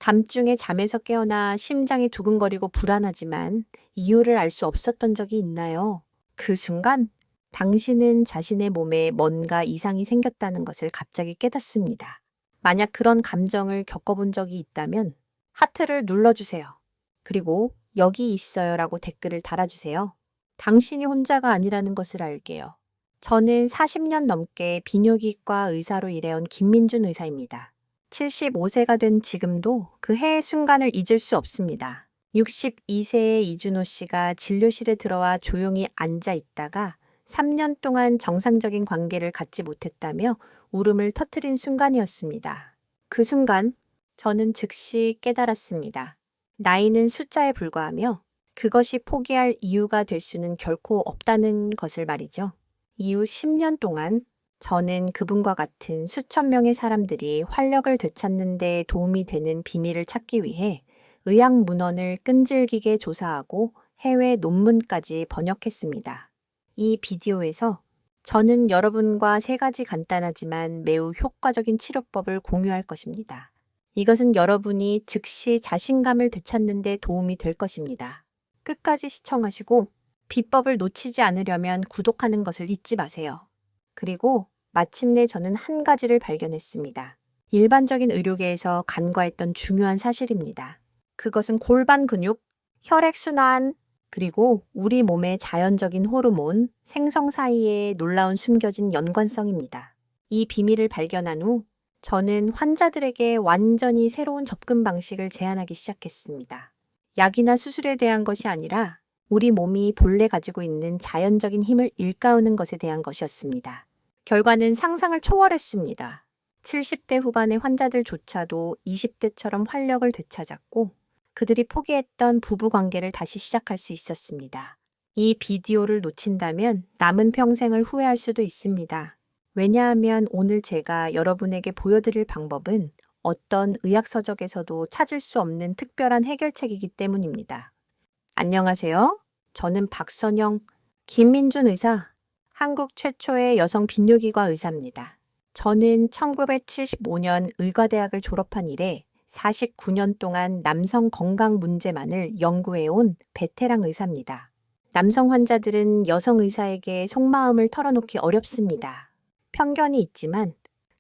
밤중에 잠에서 깨어나 심장이 두근거리고 불안하지만 이유를 알 수 없었던 적이 있나요? 그 순간 당신은 자신의 몸에 뭔가 이상이 생겼다는 것을 갑자기 깨닫습니다. 만약 그런 감정을 겪어본 적이 있다면 하트를 눌러주세요. 그리고 여기 있어요라고 댓글을 달아주세요. 당신이 혼자가 아니라는 것을 알게요. 저는 40년 넘게 비뇨기과 의사로 일해온 김민준 의사입니다. 75세가 된 지금도 그 해의 순간을 잊을 수 없습니다. 62세의 이준호 씨가 진료실에 들어와 조용히 앉아 있다가 3년 동안 정상적인 관계를 갖지 못했다며 울음을 터뜨린 순간이었습니다. 그 순간 저는 즉시 깨달았습니다. 나이는 숫자에 불과하며 그것이 포기할 이유가 될 수는 결코 없다는 것을 말이죠. 이후 10년 동안 저는 그분과 같은 수천 명의 사람들이 활력을 되찾는 데 도움이 되는 비밀을 찾기 위해 의학 문헌을 끈질기게 조사하고 해외 논문까지 번역했습니다. 이 비디오에서 저는 여러분과 3가지 간단하지만 매우 효과적인 치료법을 공유할 것입니다. 이것은 여러분이 즉시 자신감을 되찾는 데 도움이 될 것입니다. 끝까지 시청하시고 비법을 놓치지 않으려면 구독하는 것을 잊지 마세요. 그리고 마침내 저는 한 가지를 발견했습니다. 일반적인 의료계에서 간과했던 중요한 사실입니다. 그것은 골반 근육, 혈액순환, 그리고 우리 몸의 자연적인 호르몬, 생성 사이에 놀라운 숨겨진 연관성입니다. 이 비밀을 발견한 후 저는 환자들에게 완전히 새로운 접근 방식을 제안하기 시작했습니다. 약이나 수술에 대한 것이 아니라 우리 몸이 본래 가지고 있는 자연적인 힘을 일깨우는 것에 대한 것이었습니다. 결과는 상상을 초월했습니다. 70대 후반의 환자들조차도 20대처럼 활력을 되찾았고 그들이 포기했던 부부관계를 다시 시작할 수 있었습니다. 이 비디오를 놓친다면 남은 평생을 후회할 수도 있습니다. 왜냐하면 오늘 제가 여러분에게 보여드릴 방법은 어떤 의학서적에서도 찾을 수 없는 특별한 해결책이기 때문입니다. 안녕하세요. 저는 박선영, 김민준 의사, 한국 최초의 여성 비뇨기과 의사입니다. 저는 1975년 의과대학을 졸업한 이래 49년 동안 남성 건강 문제만을 연구해온 베테랑 의사입니다. 남성 환자들은 여성 의사에게 속마음을 털어놓기 어렵습니다. 편견이 있지만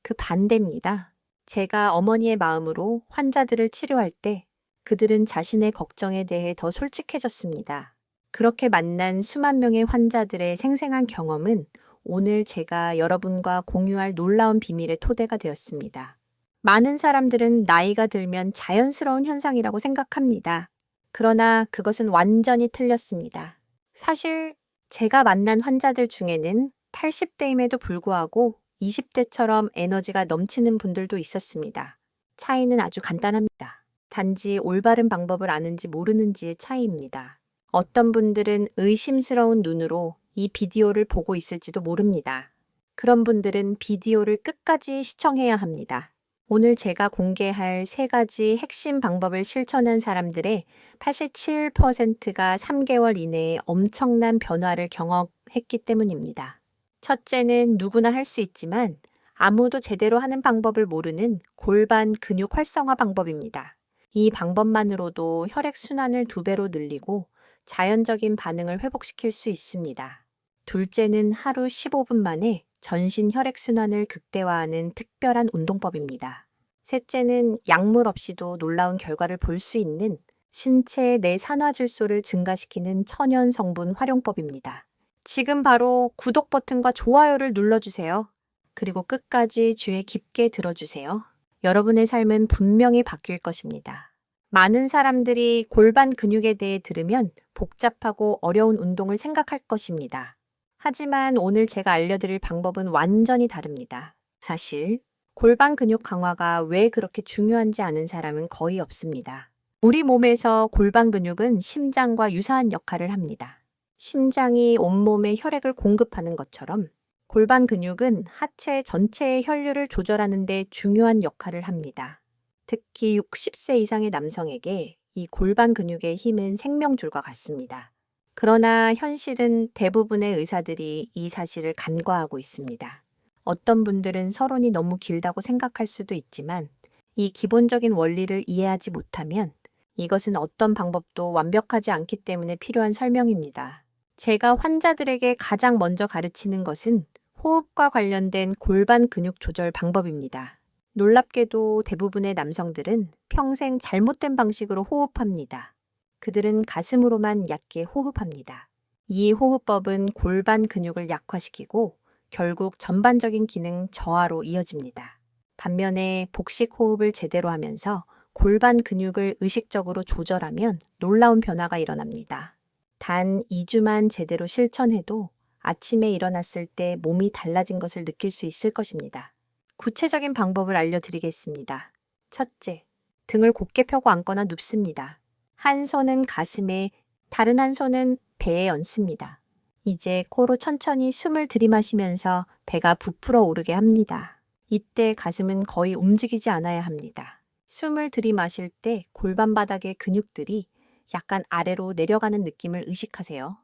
그 반대입니다. 제가 어머니의 마음으로 환자들을 치료할 때 그들은 자신의 걱정에 대해 더 솔직해졌습니다. 그렇게 만난 수만 명의 환자들의 생생한 경험은 오늘 제가 여러분과 공유할 놀라운 비밀의 토대가 되었습니다. 많은 사람들은 나이가 들면 자연스러운 현상이라고 생각합니다. 그러나 그것은 완전히 틀렸습니다. 사실 제가 만난 환자들 중에는 80대임에도 불구하고 20대처럼 에너지가 넘치는 분들도 있었습니다. 차이는 아주 간단합니다. 단지 올바른 방법을 아는지 모르는지의 차이입니다. 어떤 분들은 의심스러운 눈으로 이 비디오를 보고 있을지도 모릅니다. 그런 분들은 비디오를 끝까지 시청해야 합니다. 오늘 제가 공개할 3가지 핵심 방법을 실천한 사람들의 87%가 3개월 이내에 엄청난 변화를 경험했기 때문입니다. 첫째는 누구나 할 수 있지만 아무도 제대로 하는 방법을 모르는 골반 근육 활성화 방법입니다. 이 방법만으로도 혈액순환을 2배로 늘리고 자연적인 반응을 회복시킬 수 있습니다. 둘째는 하루 15분 만에 전신 혈액순환을 극대화하는 특별한 운동법입니다. 셋째는 약물 없이도 놀라운 결과를 볼 수 있는 신체의 내산화질소를 증가시키는 천연 성분 활용법입니다. 지금 바로 구독 버튼과 좋아요를 눌러주세요. 그리고 끝까지 귀에 깊게 들어주세요. 여러분의 삶은 분명히 바뀔 것입니다. 많은 사람들이 골반 근육에 대해 들으면 복잡하고 어려운 운동을 생각할 것입니다. 하지만 오늘 제가 알려드릴 방법은 완전히 다릅니다. 사실 골반 근육 강화가 왜 그렇게 중요한지 아는 사람은 거의 없습니다. 우리 몸에서 골반 근육은 심장과 유사한 역할을 합니다. 심장이 온몸에 혈액을 공급하는 것처럼 골반 근육은 하체 전체의 혈류를 조절하는 데 중요한 역할을 합니다. 특히 60세 이상의 남성에게 이 골반 근육의 힘은 생명줄과 같습니다. 그러나 현실은 대부분의 의사들이 이 사실을 간과하고 있습니다. 어떤 분들은 서론이 너무 길다고 생각할 수도 있지만 이 기본적인 원리를 이해하지 못하면 이것은 어떤 방법도 완벽하지 않기 때문에 필요한 설명입니다. 제가 환자들에게 가장 먼저 가르치는 것은 호흡과 관련된 골반 근육 조절 방법입니다. 놀랍게도 대부분의 남성들은 평생 잘못된 방식으로 호흡합니다. 그들은 가슴으로만 얕게 호흡합니다. 이 호흡법은 골반 근육을 약화시키고 결국 전반적인 기능 저하로 이어집니다. 반면에 복식 호흡을 제대로 하면서 골반 근육을 의식적으로 조절하면 놀라운 변화가 일어납니다. 단 2주만 제대로 실천해도 아침에 일어났을 때 몸이 달라진 것을 느낄 수 있을 것입니다. 구체적인 방법을 알려드리겠습니다. 첫째, 등을 곧게 펴고 앉거나 눕습니다. 한 손은 가슴에, 다른 한 손은 배에 얹습니다. 이제 코로 천천히 숨을 들이마시면서 배가 부풀어 오르게 합니다. 이때 가슴은 거의 움직이지 않아야 합니다. 숨을 들이마실 때 골반 바닥의 근육들이 약간 아래로 내려가는 느낌을 의식하세요.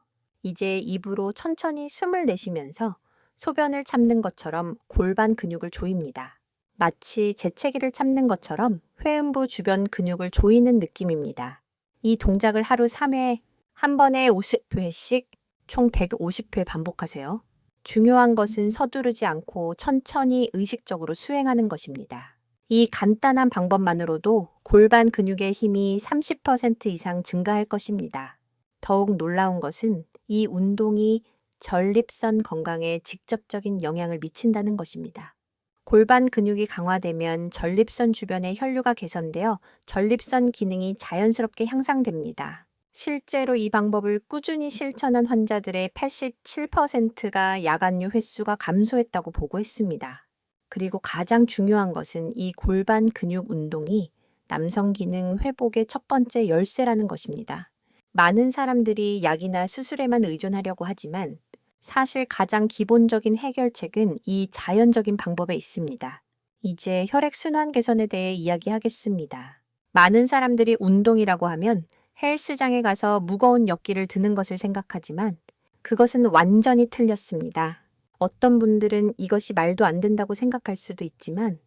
이제 입으로 천천히 숨을 내쉬면서 소변을 참는 것처럼 골반 근육을 조입니다. 마치 재채기를 참는 것처럼 회음부 주변 근육을 조이는 느낌입니다. 이 동작을 하루 3회, 한 번에 50회씩 총 150회 반복하세요. 중요한 것은 서두르지 않고 천천히 의식적으로 수행하는 것입니다. 이 간단한 방법만으로도 골반 근육의 힘이 30% 이상 증가할 것입니다. 더욱 놀라운 것은 이 운동이 전립선 건강에 직접적인 영향을 미친다는 것입니다. 골반 근육이 강화되면 전립선 주변의 혈류가 개선되어 전립선 기능이 자연스럽게 향상됩니다. 실제로 이 방법을 꾸준히 실천한 환자들의 87%가 야간류 횟수가 감소했다고 보고했습니다. 그리고 가장 중요한 것은 이 골반 근육 운동이 남성 기능 회복의 첫 번째 열쇠라는 것입니다. 많은 사람들이 약이나 수술에만 의존하려고 하지만 사실 가장 기본적인 해결책은 이 자연적인 방법에 있습니다. 이제 혈액순환 개선에 대해 이야기하겠습니다. 많은 사람들이 운동이라고 하면 헬스장에 가서 무거운 역기를 드는 것을 생각하지만 그것은 완전히 틀렸습니다. 어떤 분들은 이것이 말도 안 된다고 생각할 수도 있지만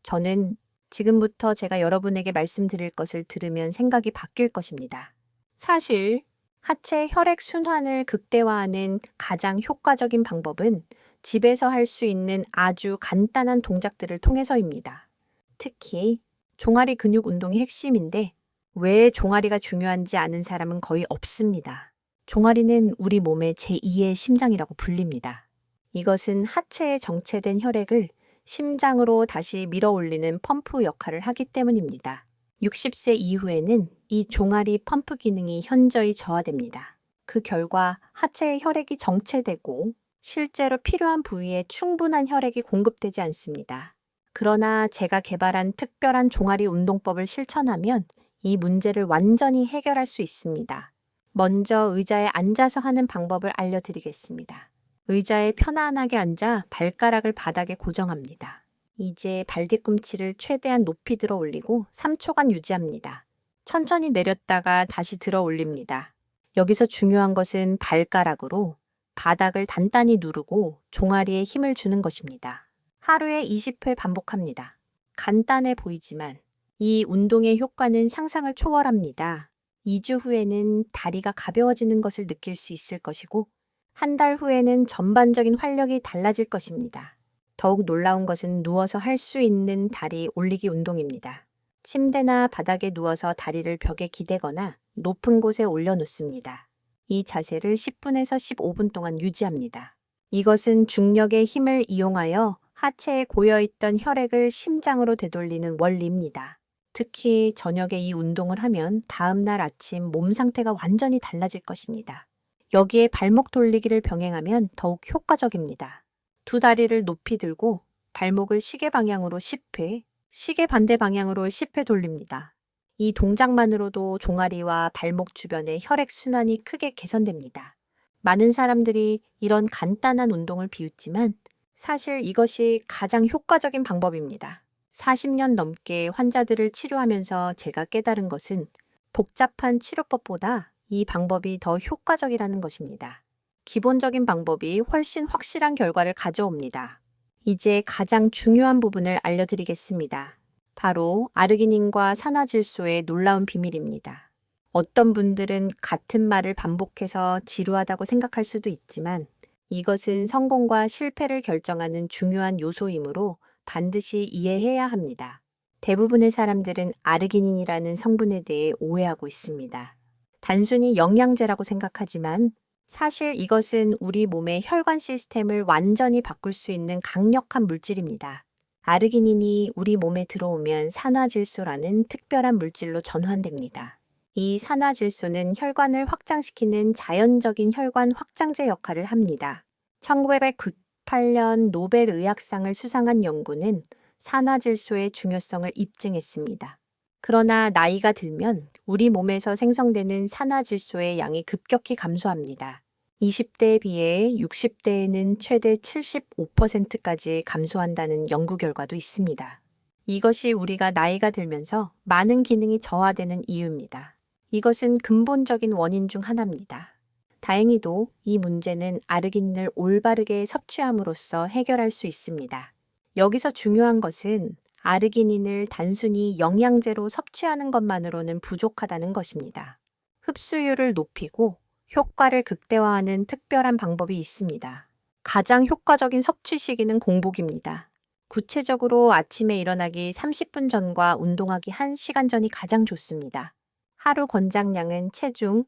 저는 지금부터 제가 여러분에게 말씀드릴 것을 들으면 생각이 바뀔 것입니다. 사실 하체 혈액 순환을 극대화하는 가장 효과적인 방법은 집에서 할 수 있는 아주 간단한 동작들을 통해서입니다. 특히 종아리 근육 운동이 핵심인데 왜 종아리가 중요한지 아는 사람은 거의 없습니다. 종아리는 우리 몸의 제2의 심장이라고 불립니다. 이것은 하체에 정체된 혈액을 심장으로 다시 밀어 올리는 펌프 역할을 하기 때문입니다. 60세 이후에는 이 종아리 펌프 기능이 현저히 저하됩니다. 그 결과 하체의 혈액이 정체되고 실제로 필요한 부위에 충분한 혈액이 공급되지 않습니다. 그러나 제가 개발한 특별한 종아리 운동법을 실천하면 이 문제를 완전히 해결할 수 있습니다. 먼저 의자에 앉아서 하는 방법을 알려드리겠습니다. 의자에 편안하게 앉아 발가락을 바닥에 고정합니다. 이제 발뒤꿈치를 최대한 높이 들어 올리고 3초간 유지합니다. 천천히 내렸다가 다시 들어 올립니다. 여기서 중요한 것은 발가락으로 바닥을 단단히 누르고 종아리에 힘을 주는 것입니다. 하루에 20회 반복합니다. 간단해 보이지만 이 운동의 효과는 상상을 초월합니다. 2주 후에는 다리가 가벼워지는 것을 느낄 수 있을 것이고 한 달 후에는 전반적인 활력이 달라질 것입니다. 더욱 놀라운 것은 누워서 할 수 있는 다리 올리기 운동입니다. 침대나 바닥에 누워서 다리를 벽에 기대거나 높은 곳에 올려놓습니다. 이 자세를 10분에서 15분 동안 유지합니다. 이것은 중력의 힘을 이용하여 하체에 고여있던 혈액을 심장으로 되돌리는 원리입니다. 특히 저녁에 이 운동을 하면 다음날 아침 몸 상태가 완전히 달라질 것입니다. 여기에 발목 돌리기를 병행하면 더욱 효과적입니다. 두 다리를 높이 들고 발목을 시계 방향으로 10회, 시계 반대 방향으로 10회 돌립니다. 이 동작만으로도 종아리와 발목 주변의 혈액 순환이 크게 개선됩니다. 많은 사람들이 이런 간단한 운동을 비웃지만 사실 이것이 가장 효과적인 방법입니다. 40년 넘게 환자들을 치료하면서 제가 깨달은 것은 복잡한 치료법보다 이 방법이 더 효과적이라는 것입니다. 기본적인 방법이 훨씬 확실한 결과를 가져옵니다. 이제 가장 중요한 부분을 알려드리겠습니다. 바로 아르기닌과 산화질소의 놀라운 비밀입니다. 어떤 분들은 같은 말을 반복해서 지루하다고 생각할 수도 있지만 이것은 성공과 실패를 결정하는 중요한 요소이므로 반드시 이해해야 합니다. 대부분의 사람들은 아르기닌이라는 성분에 대해 오해하고 있습니다. 단순히 영양제라고 생각하지만 사실 이것은 우리 몸의 혈관 시스템을 완전히 바꿀 수 있는 강력한 물질입니다. 아르기닌이 우리 몸에 들어오면 산화질소라는 특별한 물질로 전환됩니다. 이 산화질소는 혈관을 확장시키는 자연적인 혈관 확장제 역할을 합니다. 1998년 노벨 의학상을 수상한 연구는 산화질소의 중요성을 입증했습니다. 그러나 나이가 들면 우리 몸에서 생성되는 산화질소의 양이 급격히 감소합니다. 20대에 비해 60대에는 최대 75%까지 감소한다는 연구 결과도 있습니다. 이것이 우리가 나이가 들면서 많은 기능이 저하되는 이유입니다. 이것은 근본적인 원인 중 하나입니다. 다행히도 이 문제는 아르기닌을 올바르게 섭취함으로써 해결할 수 있습니다. 여기서 중요한 것은 아르기닌을 단순히 영양제로 섭취하는 것만으로는 부족하다는 것입니다. 흡수율을 높이고 효과를 극대화하는 특별한 방법이 있습니다. 가장 효과적인 섭취 시기는 공복입니다. 구체적으로 아침에 일어나기 30분 전과 운동하기 1시간 전이 가장 좋습니다. 하루 권장량은 체중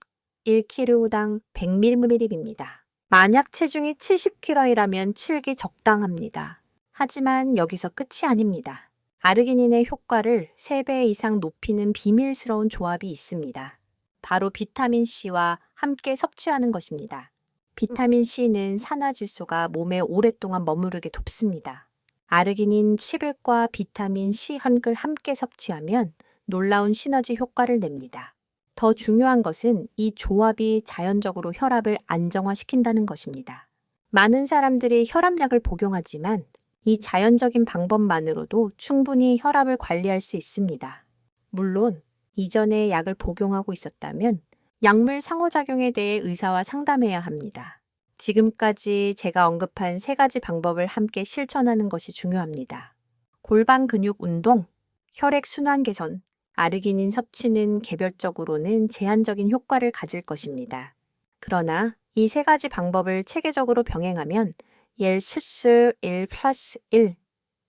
1kg당 100ml입니다. 만약 체중이 70kg이라면 7기 적당합니다. 하지만 여기서 끝이 아닙니다. 아르기닌의 효과를 3배 이상 높이는 비밀스러운 조합이 있습니다. 바로 비타민C와 함께 섭취하는 것입니다. 비타민C는 산화질소가 몸에 오랫동안 머무르게 돕습니다. 아르기닌 7일과 비타민C 한글 함께 섭취하면 놀라운 시너지 효과를 냅니다. 더 중요한 것은 이 조합이 자연적으로 혈압을 안정화시킨다는 것입니다. 많은 사람들이 혈압약을 복용하지만 이 자연적인 방법만으로도 충분히 혈압을 관리할 수 있습니다. 물론 이전에 약을 복용하고 있었다면 약물 상호작용에 대해 의사와 상담해야 합니다. 지금까지 제가 언급한 3가지 방법을 함께 실천하는 것이 중요합니다. 골반 근육 운동, 혈액순환 개선, 아르기닌 섭취는 개별적으로는 제한적인 효과를 가질 것입니다. 그러나 이 3가지 방법을 체계적으로 병행하면 1 실수 1 플러스 1,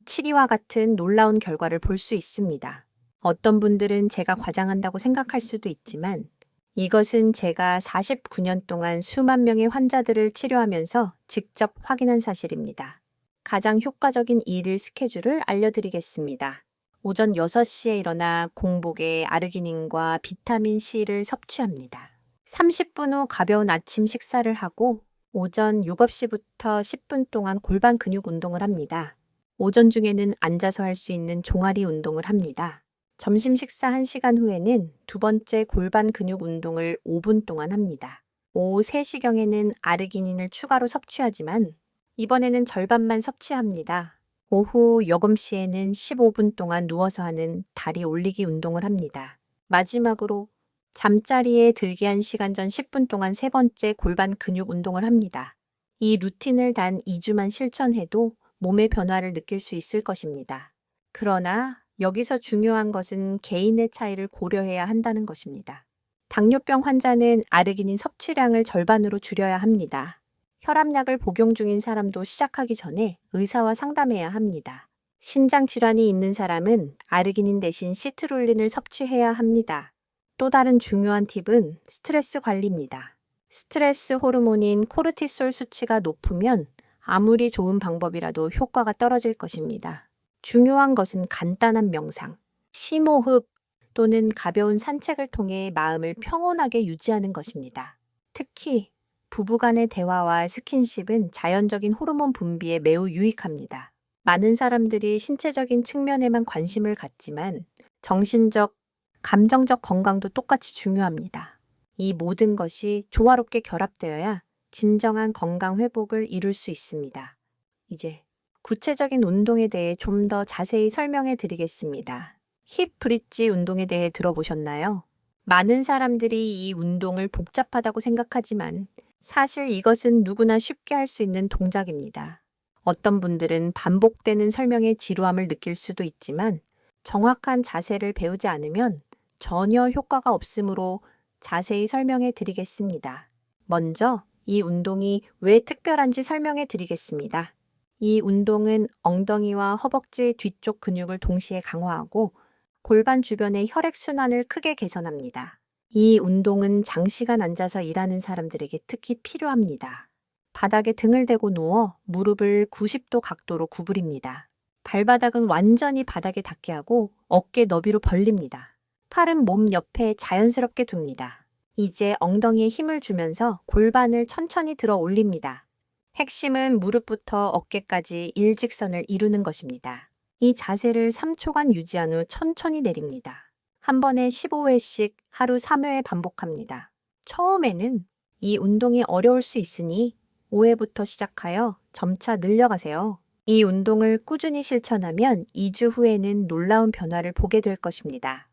7이와 같은 놀라운 결과를 볼 수 있습니다. 어떤 분들은 제가 과장한다고 생각할 수도 있지만 이것은 제가 49년 동안 수만 명의 환자들을 치료하면서 직접 확인한 사실입니다. 가장 효과적인 일일 스케줄을 알려드리겠습니다. 오전 6시에 일어나 공복에 아르기닌과 비타민C를 섭취합니다. 30분 후 가벼운 아침 식사를 하고 오전 7시부터 10분 동안 골반 근육 운동을 합니다. 오전 중에는 앉아서 할 수 있는 종아리 운동을 합니다. 점심 식사 1시간 후에는 2번째 골반 근육 운동을 5분 동안 합니다. 오후 3시경에는 아르기닌을 추가로 섭취하지만 이번에는 절반만 섭취합니다. 오후 요금 시에는 15분 동안 누워서 하는 다리 올리기 운동을 합니다. 마지막으로 잠자리에 들기 1시간 전 10분 동안 3번째 골반 근육 운동을 합니다. 이 루틴을 단 2주만 실천해도 몸의 변화를 느낄 수 있을 것입니다. 그러나 여기서 중요한 것은 개인의 차이를 고려해야 한다는 것입니다. 당뇨병 환자는 아르기닌 섭취량을 절반으로 줄여야 합니다. 혈압약을 복용 중인 사람도 시작하기 전에 의사와 상담해야 합니다. 신장 질환이 있는 사람은 아르기닌 대신 시트룰린을 섭취해야 합니다. 또 다른 중요한 팁은 스트레스 관리입니다. 스트레스 호르몬인 코르티솔 수치가 높으면 아무리 좋은 방법이라도 효과가 떨어질 것입니다. 중요한 것은 간단한 명상, 심호흡 또는 가벼운 산책을 통해 마음을 평온하게 유지하는 것입니다. 특히 부부 간의 대화와 스킨십은 자연적인 호르몬 분비에 매우 유익합니다. 많은 사람들이 신체적인 측면에만 관심을 갖지만 정신적, 감정적 건강도 똑같이 중요합니다. 이 모든 것이 조화롭게 결합되어야 진정한 건강 회복을 이룰 수 있습니다. 이제 구체적인 운동에 대해 좀 더 자세히 설명해 드리겠습니다. 힙 브릿지 운동에 대해 들어보셨나요? 많은 사람들이 이 운동을 복잡하다고 생각하지만 사실 이것은 누구나 쉽게 할 수 있는 동작입니다. 어떤 분들은 반복되는 설명에 지루함을 느낄 수도 있지만 정확한 자세를 배우지 않으면 전혀 효과가 없으므로 자세히 설명해 드리겠습니다. 먼저 이 운동이 왜 특별한지 설명해 드리겠습니다. 이 운동은 엉덩이와 허벅지 뒤쪽 근육을 동시에 강화하고 골반 주변의 혈액순환을 크게 개선합니다. 이 운동은 장시간 앉아서 일하는 사람들에게 특히 필요합니다. 바닥에 등을 대고 누워 무릎을 90도 각도로 구부립니다. 발바닥은 완전히 바닥에 닿게 하고 어깨 너비로 벌립니다. 팔은 몸 옆에 자연스럽게 둡니다. 이제 엉덩이에 힘을 주면서 골반을 천천히 들어 올립니다. 핵심은 무릎부터 어깨까지 일직선을 이루는 것입니다. 이 자세를 3초간 유지한 후 천천히 내립니다. 한 번에 15회씩 하루 3회 반복합니다. 처음에는 이 운동이 어려울 수 있으니 5회부터 시작하여 점차 늘려가세요. 이 운동을 꾸준히 실천하면 2주 후에는 놀라운 변화를 보게 될 것입니다.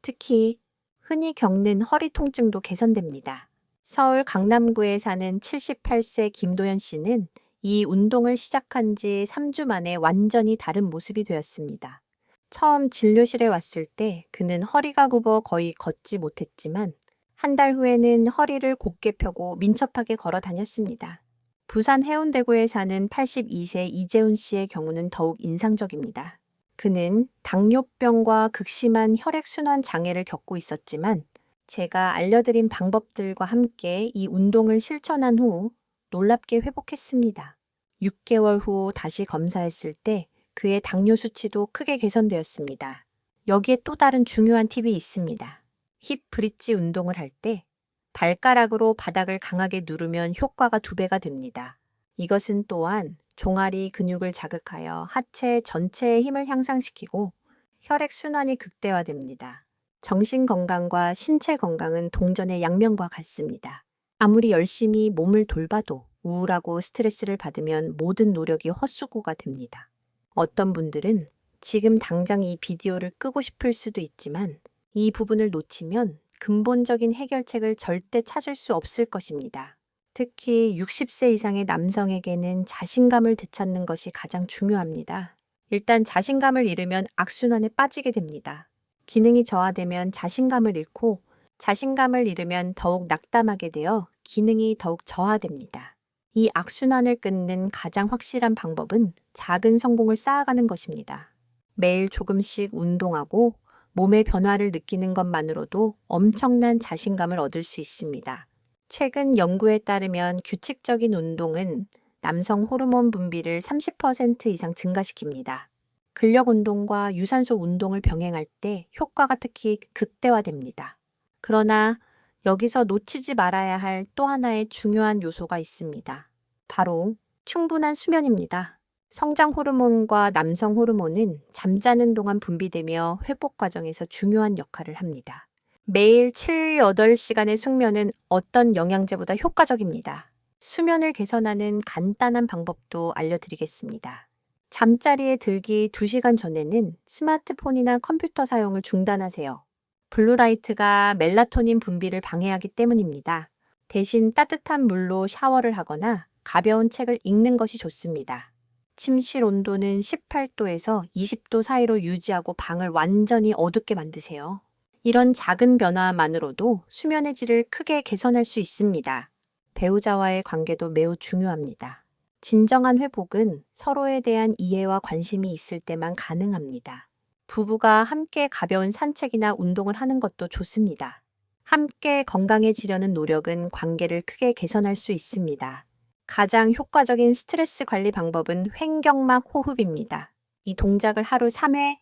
특히 흔히 겪는 허리 통증도 개선됩니다. 서울 강남구에 사는 78세 김도현 씨는 이 운동을 시작한 지 3주 만에 완전히 다른 모습이 되었습니다. 처음 진료실에 왔을 때 그는 허리가 굽어 거의 걷지 못했지만 한 달 후에는 허리를 곧게 펴고 민첩하게 걸어 다녔습니다. 부산 해운대구에 사는 82세 이재훈 씨의 경우는 더욱 인상적입니다. 그는 당뇨병과 극심한 혈액순환 장애를 겪고 있었지만 제가 알려드린 방법들과 함께 이 운동을 실천한 후 놀랍게 회복했습니다. 6개월 후 다시 검사했을 때 그의 당뇨 수치도 크게 개선되었습니다. 여기에 또 다른 중요한 팁이 있습니다. 힙 브릿지 운동을 할 때 발가락으로 바닥을 강하게 누르면 효과가 2배가 됩니다. 이것은 또한 종아리 근육을 자극하여 하체 전체의 힘을 향상시키고 혈액순환이 극대화됩니다. 정신 건강과 신체 건강은 동전의 양면과 같습니다. 아무리 열심히 몸을 돌봐도 우울하고 스트레스를 받으면 모든 노력이 헛수고가 됩니다. 어떤 분들은 지금 당장 이 비디오를 끄고 싶을 수도 있지만 이 부분을 놓치면 근본적인 해결책을 절대 찾을 수 없을 것입니다. 특히 60세 이상의 남성에게는 자신감을 되찾는 것이 가장 중요합니다. 일단 자신감을 잃으면 악순환에 빠지게 됩니다. 기능이 저하되면 자신감을 잃고 자신감을 잃으면 더욱 낙담하게 되어 기능이 더욱 저하됩니다. 이 악순환을 끊는 가장 확실한 방법은 작은 성공을 쌓아가는 것입니다. 매일 조금씩 운동하고 몸의 변화를 느끼는 것만으로도 엄청난 자신감을 얻을 수 있습니다. 최근 연구에 따르면 규칙적인 운동은 남성 호르몬 분비를 30% 이상 증가시킵니다. 근력 운동과 유산소 운동을 병행할 때 효과가 특히 극대화됩니다. 그러나 여기서 놓치지 말아야 할 또 하나의 중요한 요소가 있습니다. 바로 충분한 수면입니다. 성장 호르몬과 남성 호르몬은 잠자는 동안 분비되며 회복 과정에서 중요한 역할을 합니다. 매일 7, 8시간의 숙면은 어떤 영양제보다 효과적입니다. 수면을 개선하는 간단한 방법도 알려드리겠습니다. 잠자리에 들기 2시간 전에는 스마트폰이나 컴퓨터 사용을 중단하세요. 블루라이트가 멜라토닌 분비를 방해하기 때문입니다. 대신 따뜻한 물로 샤워를 하거나 가벼운 책을 읽는 것이 좋습니다. 침실 온도는 18도에서 20도 사이로 유지하고 방을 완전히 어둡게 만드세요. 이런 작은 변화만으로도 수면의 질을 크게 개선할 수 있습니다. 배우자와의 관계도 매우 중요합니다. 진정한 회복은 서로에 대한 이해와 관심이 있을 때만 가능합니다. 부부가 함께 가벼운 산책이나 운동을 하는 것도 좋습니다. 함께 건강해지려는 노력은 관계를 크게 개선할 수 있습니다. 가장 효과적인 스트레스 관리 방법은 횡격막 호흡입니다. 이 동작을 하루 3회,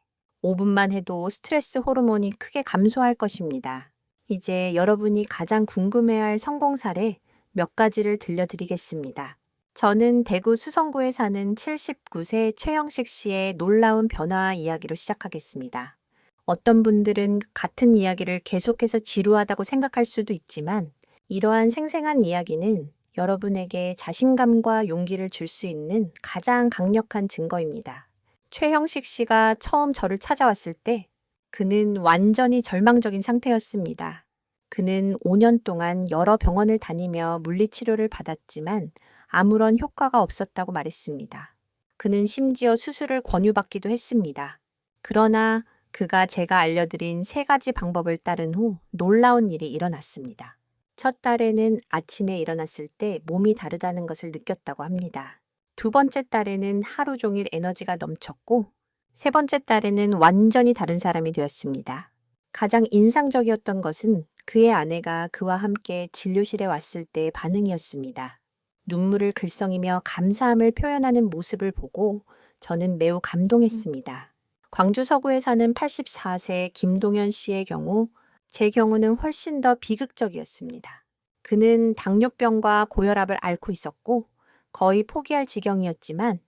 5분만 해도 스트레스 호르몬이 크게 감소할 것입니다. 이제 여러분이 가장 궁금해할 성공 사례 몇 가지를 들려드리겠습니다. 저는 대구 수성구에 사는 79세 최영식 씨의 놀라운 변화 이야기로 시작하겠습니다. 어떤 분들은 같은 이야기를 계속해서 지루하다고 생각할 수도 있지만 이러한 생생한 이야기는 여러분에게 자신감과 용기를 줄 수 있는 가장 강력한 증거입니다. 최형식 씨가 처음 저를 찾아왔을 때 그는 완전히 절망적인 상태였습니다. 그는 5년 동안 여러 병원을 다니며 물리치료를 받았지만 아무런 효과가 없었다고 말했습니다. 그는 심지어 수술을 권유받기도 했습니다. 그러나 그가 제가 알려드린 3가지 방법을 따른 후 놀라운 일이 일어났습니다. 첫 달에는 아침에 일어났을 때 몸이 다르다는 것을 느꼈다고 합니다. 2번째 달에는 하루 종일 에너지가 넘쳤고 3번째 달에는 완전히 다른 사람이 되었습니다. 가장 인상적이었던 것은 그의 아내가 그와 함께 진료실에 왔을 때의 반응이었습니다. 눈물을 글썽이며 감사함을 표현하는 모습을 보고 저는 매우 감동했습니다. 광주 서구에 사는 84세 김동현 씨의 경우 제 경우는 훨씬 더 비극적이었습니다. 그는 당뇨병과 고혈압을 앓고 있었고 거의 포기할 지경이었지만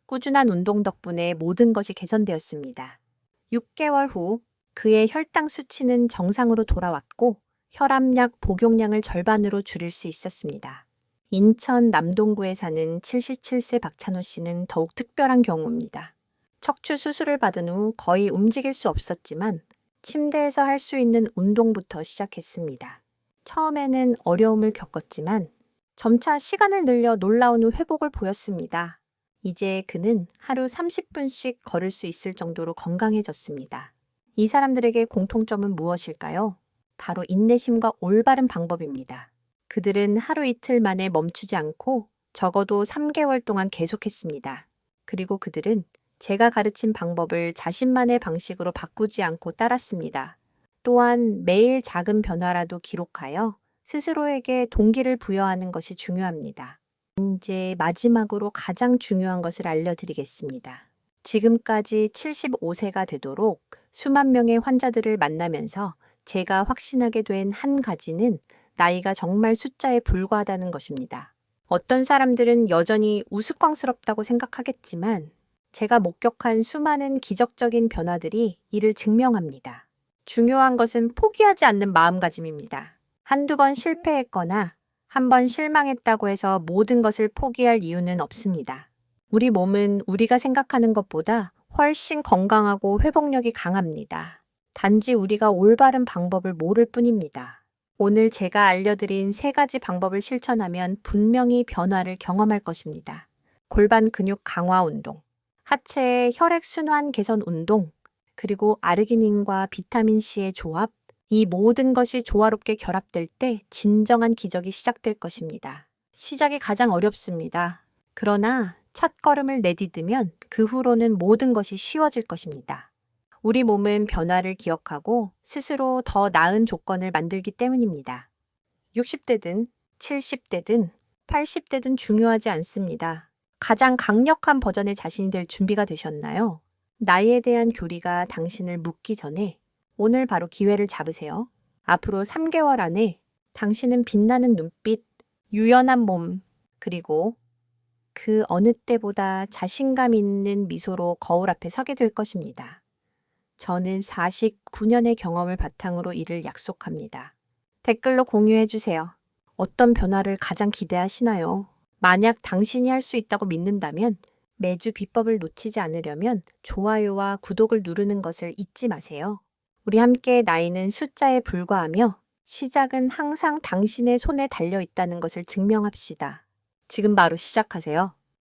꾸준한 운동 덕분에 모든 것이 개선되었습니다. 6개월 후 그의 혈당 수치는 정상으로 돌아왔고 혈압약 복용량을 절반으로 줄일 수 있었습니다. 인천 남동구에 사는 77세 박찬호 씨는 더욱 특별한 경우입니다. 척추 수술을 받은 후 거의 움직일 수 없었지만 침대에서 할 수 있는 운동부터 시작했습니다. 처음에는 어려움을 겪었지만 점차 시간을 늘려 놀라운 회복을 보였습니다. 이제 그는 하루 30분씩 걸을 수 있을 정도로 건강해졌습니다. 이 사람들에게 공통점은 무엇일까요? 바로 인내심과 올바른 방법입니다. 그들은 하루 이틀 만에 멈추지 않고 적어도 3개월 동안 계속했습니다. 그리고 그들은 제가 가르친 방법을 자신만의 방식으로 바꾸지 않고 따랐습니다. 또한 매일 작은 변화라도 기록하여 스스로에게 동기를 부여하는 것이 중요합니다. 이제 마지막으로 가장 중요한 것을 알려드리겠습니다. 지금까지 75세가 되도록 수만 명의 환자들을 만나면서 제가 확신하게 된 한 가지는 나이가 정말 숫자에 불과하다는 것입니다. 어떤 사람들은 여전히 우스꽝스럽다고 생각하겠지만 제가 목격한 수많은 기적적인 변화들이 이를 증명합니다. 중요한 것은 포기하지 않는 마음가짐입니다. 한두 번 실패했거나 한 번 실망했다고 해서 모든 것을 포기할 이유는 없습니다. 우리 몸은 우리가 생각하는 것보다 훨씬 건강하고 회복력이 강합니다. 단지 우리가 올바른 방법을 모를 뿐입니다. 오늘 제가 알려드린 3가지 방법을 실천하면 분명히 변화를 경험할 것입니다. 골반 근육 강화 운동, 하체의 혈액순환 개선 운동, 그리고 아르기닌과 비타민C의 조합, 이 모든 것이 조화롭게 결합될 때 진정한 기적이 시작될 것입니다. 시작이 가장 어렵습니다. 그러나 첫 걸음을 내디디면 그 후로는 모든 것이 쉬워질 것입니다. 우리 몸은 변화를 기억하고 스스로 더 나은 조건을 만들기 때문입니다. 60대든 70대든 80대든 중요하지 않습니다. 가장 강력한 버전의 자신이 될 준비가 되셨나요? 나이에 대한 교리가 당신을 묶기 전에 오늘 바로 기회를 잡으세요. 앞으로 3개월 안에 당신은 빛나는 눈빛, 유연한 몸, 그리고 그 어느 때보다 자신감 있는 미소로 거울 앞에 서게 될 것입니다. 저는 49년의 경험을 바탕으로 이를 약속합니다. 댓글로 공유해주세요. 어떤 변화를 가장 기대하시나요? 만약 당신이 할 수 있다고 믿는다면 매주 비법을 놓치지 않으려면 좋아요와 구독을 누르는 것을 잊지 마세요. 우리 함께 나이는 숫자에 불과하며 시작은 항상 당신의 손에 달려 있다는 것을 증명합시다. 지금 바로 시작하세요.